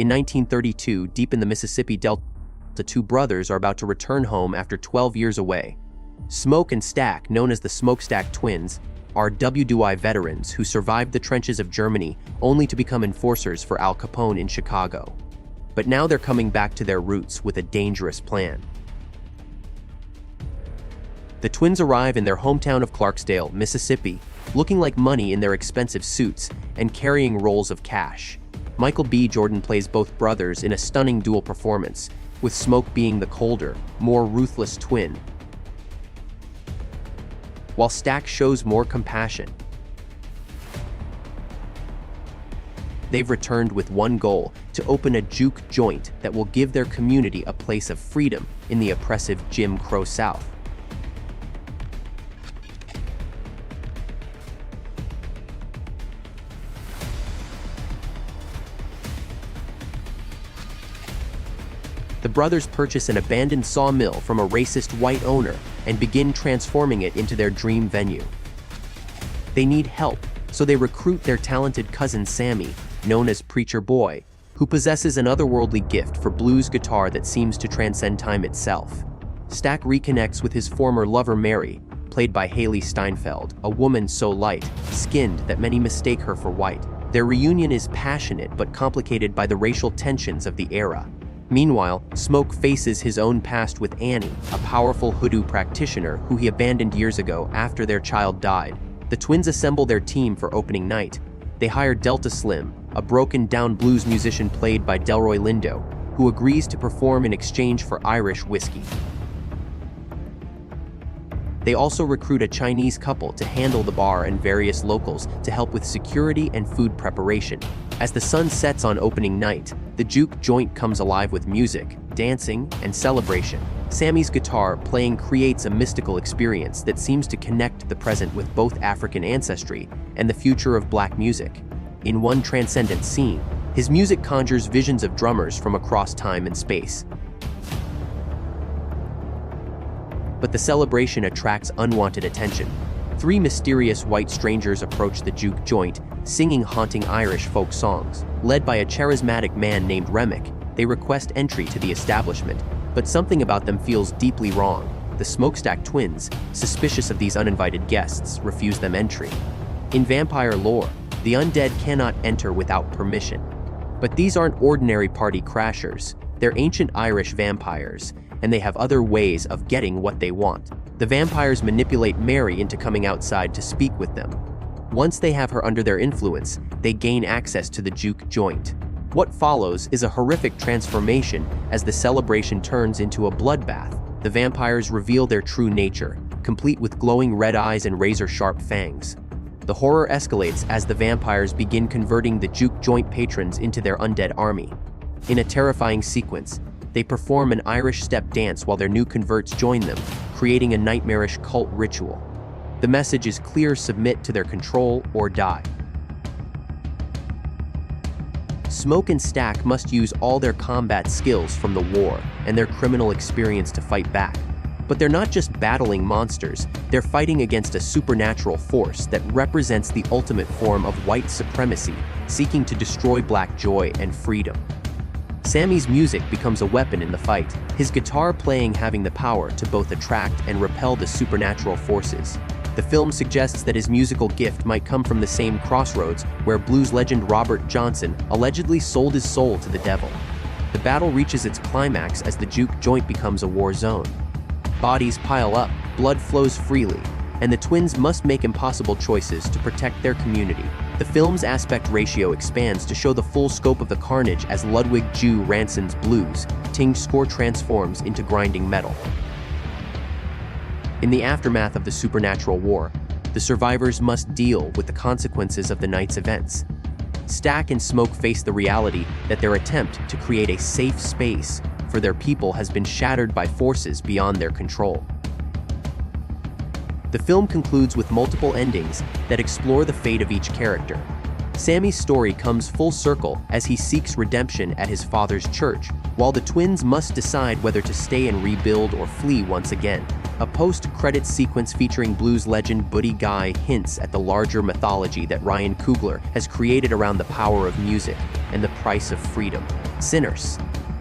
In 1932, deep in the Mississippi Delta, the two brothers are about to return home after 12 years away. Smoke and Stack, known as the Smokestack Twins, are WDI veterans who survived the trenches of Germany only to become enforcers for Al Capone in Chicago. But now they're coming back to their roots with a dangerous plan. The twins arrive in their hometown of Clarksdale, Mississippi, looking like money in their expensive suits and carrying rolls of cash. Michael B. Jordan plays both brothers in a stunning dual performance, with Smoke being the colder, more ruthless twin, while Stack shows more compassion. They've returned with one goal: to open a juke joint that will give their community a place of freedom in the oppressive Jim Crow South. The brothers purchase an abandoned sawmill from a racist white owner and begin transforming it into their dream venue. They need help, so they recruit their talented cousin Sammy, known as Preacher Boy, who possesses an otherworldly gift for blues guitar that seems to transcend time itself. Stack reconnects with his former lover Mary, played by Hailee Steinfeld, a woman so light-skinned that many mistake her for white. Their reunion is passionate but complicated by the racial tensions of the era. Meanwhile, Smoke faces his own past with Annie, a powerful hoodoo practitioner who he abandoned years ago after their child died. The twins assemble their team for opening night. They hire Delta Slim, a broken-down blues musician played by Delroy Lindo, who agrees to perform in exchange for Irish whiskey. They also recruit a Chinese couple to handle the bar and various locals to help with security and food preparation. As the sun sets on opening night, the juke joint comes alive with music, dancing, and celebration. Sammy's guitar playing creates a mystical experience that seems to connect the present with both African ancestry and the future of black music. In one transcendent scene, his music conjures visions of drummers from across time and space. But the celebration attracts unwanted attention. Three mysterious white strangers approach the juke joint, singing haunting Irish folk songs. Led by a charismatic man named Remick, they request entry to the establishment, but something about them feels deeply wrong. The Smokestack Twins, suspicious of these uninvited guests, refuse them entry. In vampire lore, the undead cannot enter without permission. But these aren't ordinary party crashers. They're ancient Irish vampires, and they have other ways of getting what they want. The vampires manipulate Mary into coming outside to speak with them. Once they have her under their influence, they gain access to the juke joint. What follows is a horrific transformation as the celebration turns into a bloodbath. The vampires reveal their true nature, complete with glowing red eyes and razor-sharp fangs. The horror escalates as the vampires begin converting the juke joint patrons into their undead army. In a terrifying sequence, they perform an Irish step dance while their new converts join them, creating a nightmarish cult ritual. The message is clear: submit to their control or die. Smoke and Stack must use all their combat skills from the war and their criminal experience to fight back. But they're not just battling monsters, they're fighting against a supernatural force that represents the ultimate form of white supremacy, seeking to destroy black joy and freedom. Sammy's music becomes a weapon in the fight, his guitar playing having the power to both attract and repel the supernatural forces. The film suggests that his musical gift might come from the same crossroads where blues legend Robert Johnson allegedly sold his soul to the devil. The battle reaches its climax as the juke joint becomes a war zone. Bodies pile up, blood flows freely, and the twins must make impossible choices to protect their community. The film's aspect ratio expands to show the full scope of the carnage as Ludwig Jew Ranson's blues tinged score transforms into grinding metal. In the aftermath of the supernatural war, the survivors must deal with the consequences of the night's events. Stack and Smoke face the reality that their attempt to create a safe space for their people has been shattered by forces beyond their control. The film concludes with multiple endings that explore the fate of each character. Sammy's story comes full circle as he seeks redemption at his father's church, while the twins must decide whether to stay and rebuild or flee once again. A post-credits sequence featuring blues legend Buddy Guy hints at the larger mythology that Ryan Coogler has created around the power of music and the price of freedom. Sinners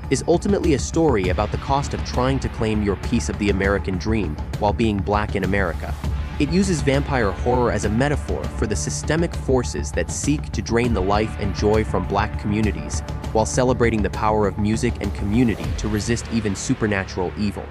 is ultimately a story about the cost of trying to claim your piece of the American dream while being black in America. It uses vampire horror as a metaphor for the systemic forces that seek to drain the life and joy from black communities, while celebrating the power of music and community to resist even supernatural evil.